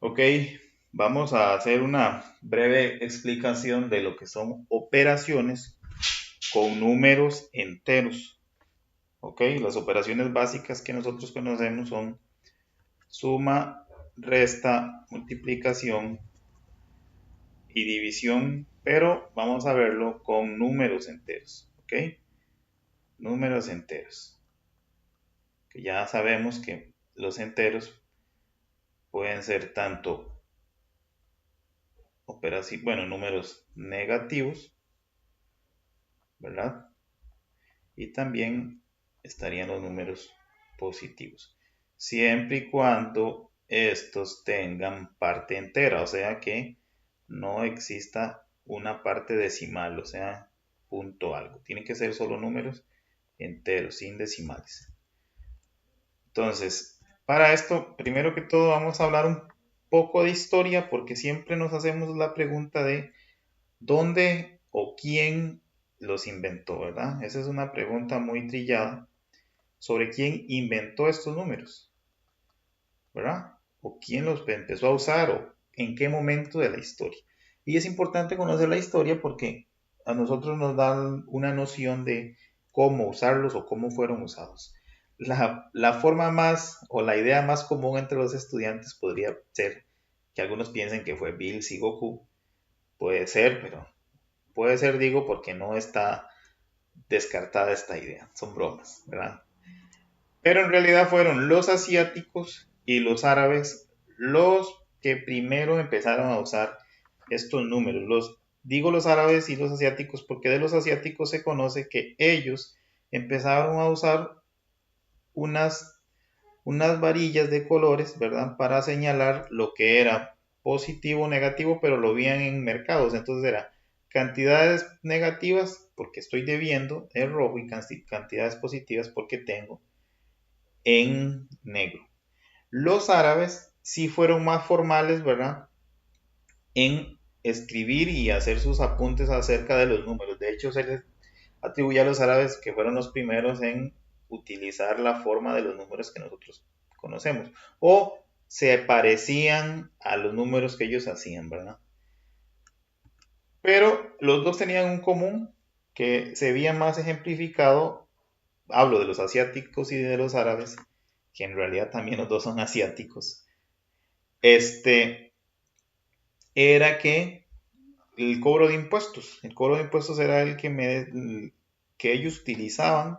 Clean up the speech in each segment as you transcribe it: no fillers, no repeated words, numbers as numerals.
Ok, vamos a hacer una breve explicación de lo que son operaciones con números enteros. Ok, las operaciones básicas que nosotros conocemos son suma, resta, multiplicación y división, pero vamos a verlo con números enteros. Ok, números enteros. Que ya sabemos que los enteros pueden ser tanto operaciones, bueno, números negativos, ¿verdad? Y también estarían los números positivos, siempre y cuando estos tengan parte entera, o sea que no exista una parte decimal, o sea, punto algo. Tienen que ser solo números enteros, sin decimales. Entonces, para esto, primero que todo, vamos a hablar un poco de historia, porque siempre nos hacemos la pregunta de dónde o quién los inventó, ¿verdad? Esa es una pregunta muy trillada sobre quién inventó estos números, ¿verdad? O quién los empezó a usar o en qué momento de la historia. Y es importante conocer la historia porque a nosotros nos dan una noción de cómo usarlos o cómo fueron usados. La forma más o la idea más común entre los estudiantes podría ser que algunos piensen que fue Bill Goku. Puede ser, pero puede ser, digo, porque no está descartada esta idea. Son bromas, ¿verdad? Pero en realidad fueron los asiáticos y los árabes los que primero empezaron a usar estos números. Digo los árabes y los asiáticos porque de los asiáticos se conoce que ellos empezaron a usar unas, unas varillas de colores, ¿verdad? Para señalar lo que era positivo o negativo, pero lo veían en mercados. Entonces era cantidades negativas porque estoy debiendo en rojo y cantidades positivas porque tengo en negro. Los árabes sí fueron más formales, ¿verdad? En escribir y hacer sus apuntes acerca de los números. De hecho, se les atribuye a los árabes que fueron los primeros en utilizar la forma de los números que nosotros conocemos. O se parecían a los números que ellos hacían, ¿verdad? Pero los dos tenían un común que se veía más ejemplificado. Hablo de los asiáticos y de los árabes, que en realidad también los dos son asiáticos. Este era que el cobro de impuestos era que ellos utilizaban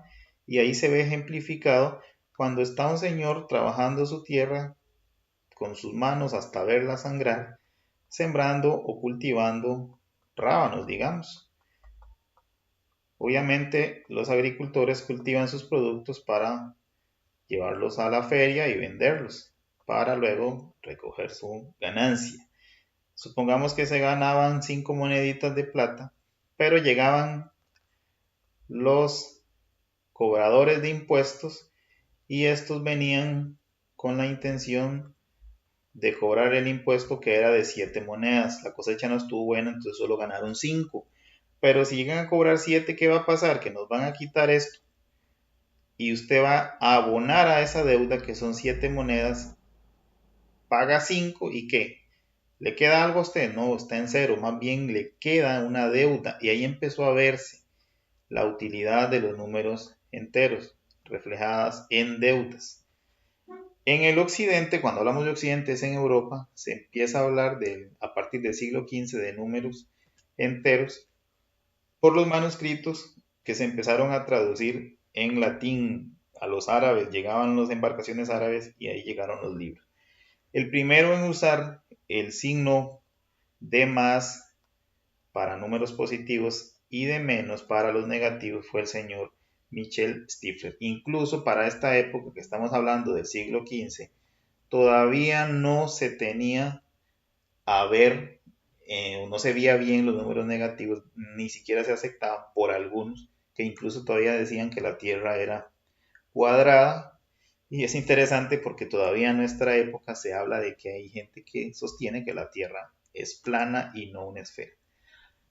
y ahí se ve ejemplificado cuando está un señor trabajando su tierra con sus manos hasta verla sangrar, sembrando o cultivando rábanos, digamos. Obviamente los agricultores cultivan sus productos para llevarlos a la feria y venderlos, para luego recoger su ganancia. Supongamos que se ganaban 5 moneditas de plata, pero llegaban los cobradores de impuestos y estos venían con la intención de cobrar el impuesto que era de 7 monedas. La cosecha no estuvo buena, entonces solo ganaron 5. Pero si llegan a cobrar 7, ¿qué va a pasar? Que nos van a quitar esto y usted va a abonar a esa deuda que son 7 monedas, paga 5 y ¿qué? ¿Le queda algo a usted? No, está en cero, más bien le queda una deuda y ahí empezó a verse la utilidad de los números enteros reflejadas en deudas. En el occidente, cuando hablamos de occidente es en Europa, se empieza a hablar a partir del siglo XV de números enteros por los manuscritos que se empezaron a traducir en latín a los árabes, llegaban las embarcaciones árabes y ahí llegaron los libros. El primero en usar el signo de más para números positivos y de menos para los negativos fue el señor Michel Stifler. Incluso para esta época que estamos hablando del siglo XV, todavía no se tenía a ver, no se veía bien los números negativos, ni siquiera se aceptaban por algunos, que incluso todavía decían que la Tierra era cuadrada. Y es interesante porque todavía en nuestra época se habla de que hay gente que sostiene que la Tierra es plana y no una esfera.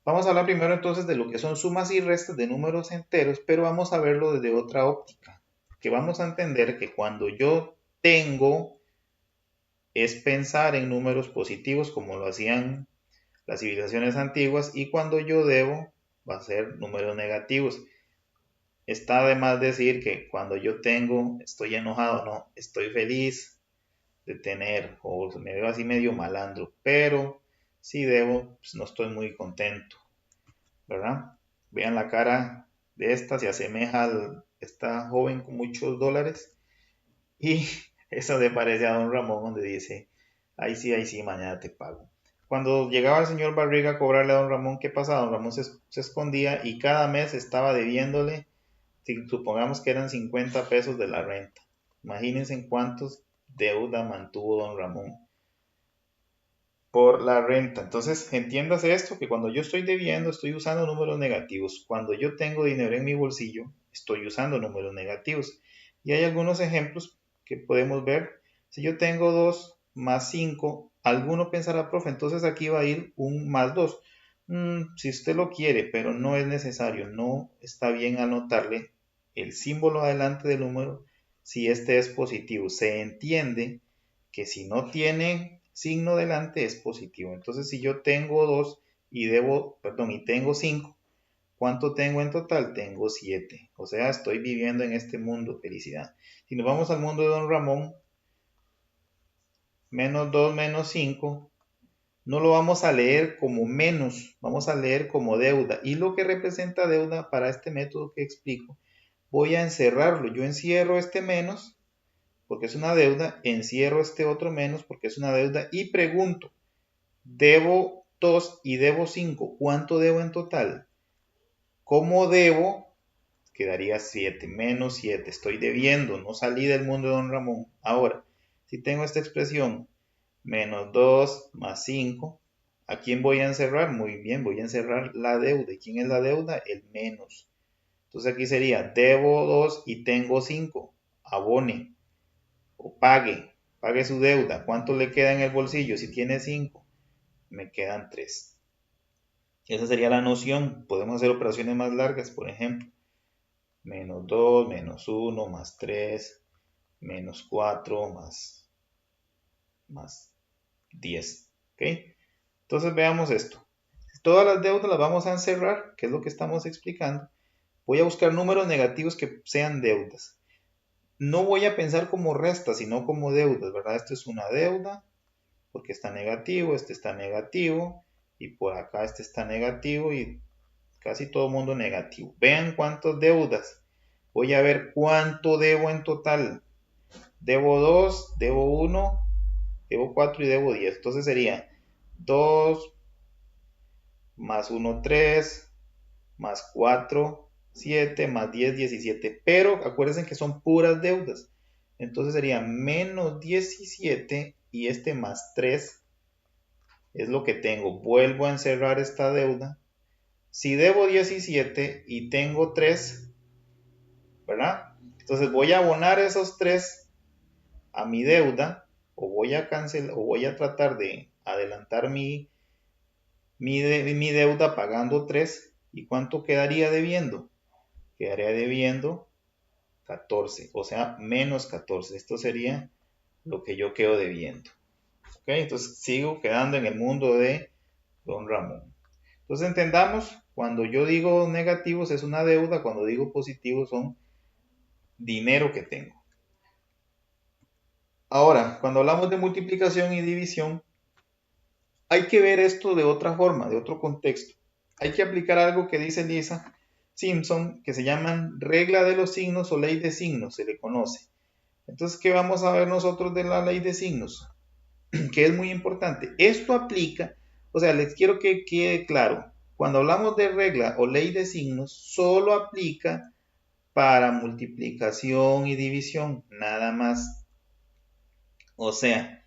Vamos a hablar primero entonces de lo que son sumas y restas de números enteros, pero vamos a verlo desde otra óptica, que vamos a entender que cuando yo tengo es pensar en números positivos como lo hacían las civilizaciones antiguas, y cuando yo debo va a ser números negativos. Está de más decir que cuando yo tengo, estoy enojado, no, estoy feliz de tener, o me veo así medio malandro, pero si debo, pues no estoy muy contento, ¿verdad? Vean la cara de esta, se asemeja a esta joven con muchos dólares, y eso le parece a don Ramón donde dice, ahí sí, mañana te pago. Cuando llegaba el señor Barriga a cobrarle a don Ramón, ¿qué pasaba? Don Ramón se escondía y cada mes estaba debiéndole, si supongamos que eran 50 pesos de la renta. Imagínense en cuántos deuda mantuvo don Ramón por la renta. Entonces, entiéndase esto, que cuando yo estoy debiendo, estoy usando números negativos. Cuando yo tengo dinero en mi bolsillo, estoy usando números negativos. Y hay algunos ejemplos que podemos ver. Si yo tengo 2 más 5, alguno pensará, profe, entonces aquí va a ir un más 2. Si usted lo quiere, pero no es necesario, no está bien anotarle el símbolo adelante del número si este es positivo. Se entiende que si no tiene signo delante es positivo. Entonces, si yo tengo 2 y tengo 5, ¿cuánto tengo en total? Tengo 7. O sea, estoy viviendo en este mundo, felicidad. Si nos vamos al mundo de don Ramón, menos 2 menos 5, no lo vamos a leer como menos, vamos a leer como deuda. Y lo que representa deuda para este método que explico, voy a encerrarlo. Yo encierro este menos porque es una deuda, encierro este otro menos porque es una deuda y pregunto, debo 2 y debo 5, ¿cuánto debo en total? ¿Cómo debo? Quedaría 7, menos 7, estoy debiendo, no salí del mundo de don Ramón. Ahora, si tengo esta expresión, menos 2 más 5, ¿a quién voy a encerrar? Muy bien, voy a encerrar la deuda. ¿Y quién es la deuda? El menos. Entonces aquí sería, debo 2 y tengo 5, abone o pague su deuda. ¿Cuánto le queda en el bolsillo? Si tiene 5, me quedan 3. Esa sería la noción. Podemos hacer operaciones más largas, por ejemplo, menos 2, menos 1, más 3, menos 4, más 10. ¿Ok? Entonces veamos esto. Todas las deudas las vamos a encerrar, que es lo que estamos explicando. Voy a buscar números negativos que sean deudas. No voy a pensar como restas, sino como deudas, ¿verdad? Esto es una deuda, porque está negativo, este está negativo, y por acá este está negativo, y casi todo mundo negativo. Vean cuántas deudas. Voy a ver cuánto debo en total. Debo 2, debo 1, debo 4 y debo 10. Entonces sería 2 más 1, 3, más 4, 7, más 10, 17. Pero acuérdense que son puras deudas. Entonces sería menos 17 y este más 3 es lo que tengo. Vuelvo a encerrar esta deuda. Si debo 17 y tengo 3, ¿verdad? Entonces voy a abonar esos 3 a mi deuda, o voy a cancelar, o voy a tratar de adelantar mi deuda pagando 3. ¿Y cuánto quedaría debiendo? Quedaría debiendo 14, o sea, menos 14. Esto sería lo que yo quedo debiendo. ¿Ok? Entonces sigo quedando en el mundo de don Ramón. Entonces entendamos, cuando yo digo negativos es una deuda, cuando digo positivos son dinero que tengo. Ahora, cuando hablamos de multiplicación y división, hay que ver esto de otra forma, de otro contexto. Hay que aplicar algo que dice Lisa Simpson, que se llaman regla de los signos o ley de signos, se le conoce. Entonces, ¿qué vamos a ver nosotros de la ley de signos? Que es muy importante. Esto aplica, o sea, les quiero que quede claro, cuando hablamos de regla o ley de signos, solo aplica para multiplicación y división, nada más. O sea,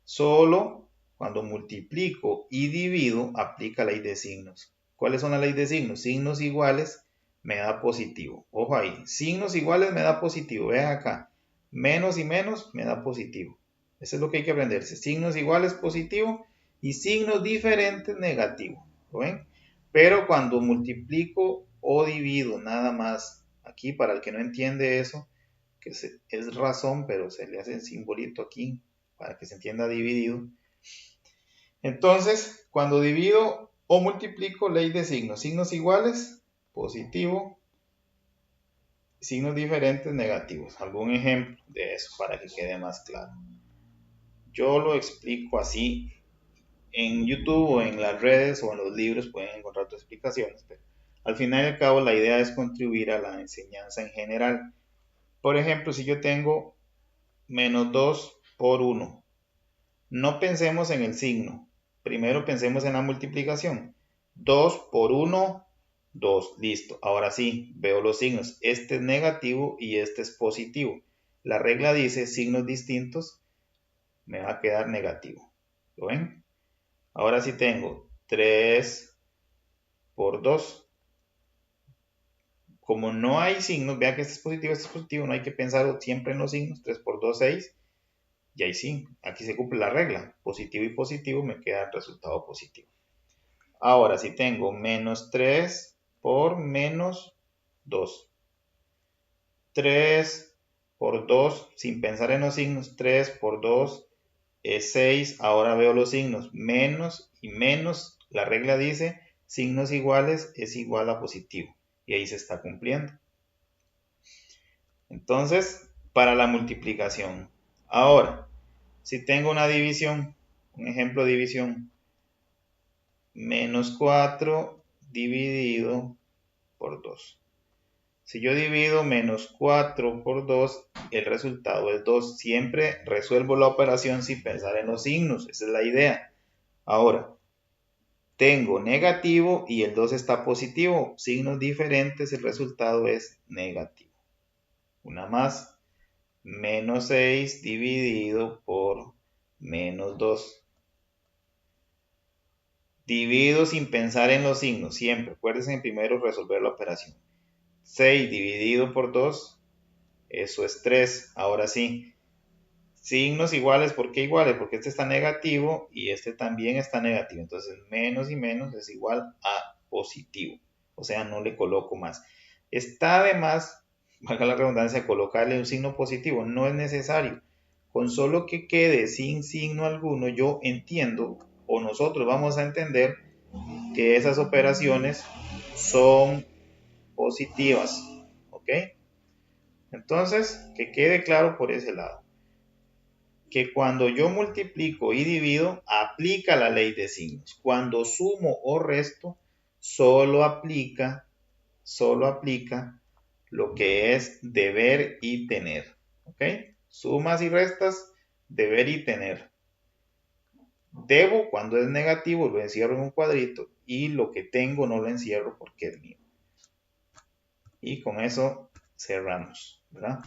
solo cuando multiplico y divido aplica ley de signos. ¿Cuáles son las leyes de signos? Signos iguales me da positivo. Ojo ahí, signos iguales me da positivo. Vean acá, menos y menos me da positivo. Eso es lo que hay que aprenderse. Signos iguales positivo y signos diferentes negativo. ¿Lo ven? Pero cuando multiplico o divido nada más, aquí para el que no entiende eso, que es razón, pero se le hace el simbolito aquí para que se entienda dividido. Entonces, cuando divido o multiplico, ley de signos. Signos iguales, positivo. Signos diferentes, negativos. Algún ejemplo de eso para que quede más claro. Yo lo explico así. En YouTube o en las redes o en los libros pueden encontrar otras explicaciones, pero al final y al cabo la idea es contribuir a la enseñanza en general. Por ejemplo, si yo tengo menos 2 por 1, no pensemos en el signo, primero pensemos en la multiplicación. 2 por 1, 2, listo. Ahora sí, veo los signos. Este es negativo y este es positivo. La regla dice signos distintos, me va a quedar negativo. ¿Lo ven? Ahora sí tengo 3 por 2. Como no hay signos, vea que este es positivo, no hay que pensar siempre en los signos. 3 por 2, 6. Y ahí sí, aquí se cumple la regla. Positivo y positivo me queda el resultado positivo. Ahora si tengo menos 3 por menos 2. 3 por 2, sin pensar en los signos, 3 por 2 es 6. Ahora veo los signos, menos y menos. La regla dice signos iguales es igual a positivo. Y ahí se está cumpliendo. Entonces, para la multiplicación. Ahora, si tengo una división, un ejemplo de división, menos 4 dividido por 2. Si yo divido menos 4 por 2, el resultado es 2. Siempre resuelvo la operación sin pensar en los signos. Esa es la idea. Ahora, tengo negativo y el 2 está positivo. Signos diferentes, el resultado es negativo. Una más. Menos 6 dividido por menos 2. Divido sin pensar en los signos, siempre. Acuérdense en primero resolver la operación. 6 dividido por 2, eso es 3. Ahora sí, signos iguales, ¿por qué iguales? Porque este está negativo y este también está negativo. Entonces menos y menos es igual a positivo. O sea, no le coloco más. Está además, valga la redundancia, colocarle un signo positivo. No es necesario. Con solo que quede sin signo alguno, yo entiendo, o nosotros vamos a entender, que esas operaciones son positivas. ¿Ok? Entonces, que quede claro por ese lado. Que cuando yo multiplico y divido, aplica la ley de signos. Cuando sumo o resto, solo aplica lo que es deber y tener. ¿Ok? Sumas y restas, deber y tener. Debo, cuando es negativo, lo encierro en un cuadrito y lo que tengo no lo encierro porque es mío. Y con eso cerramos, ¿verdad?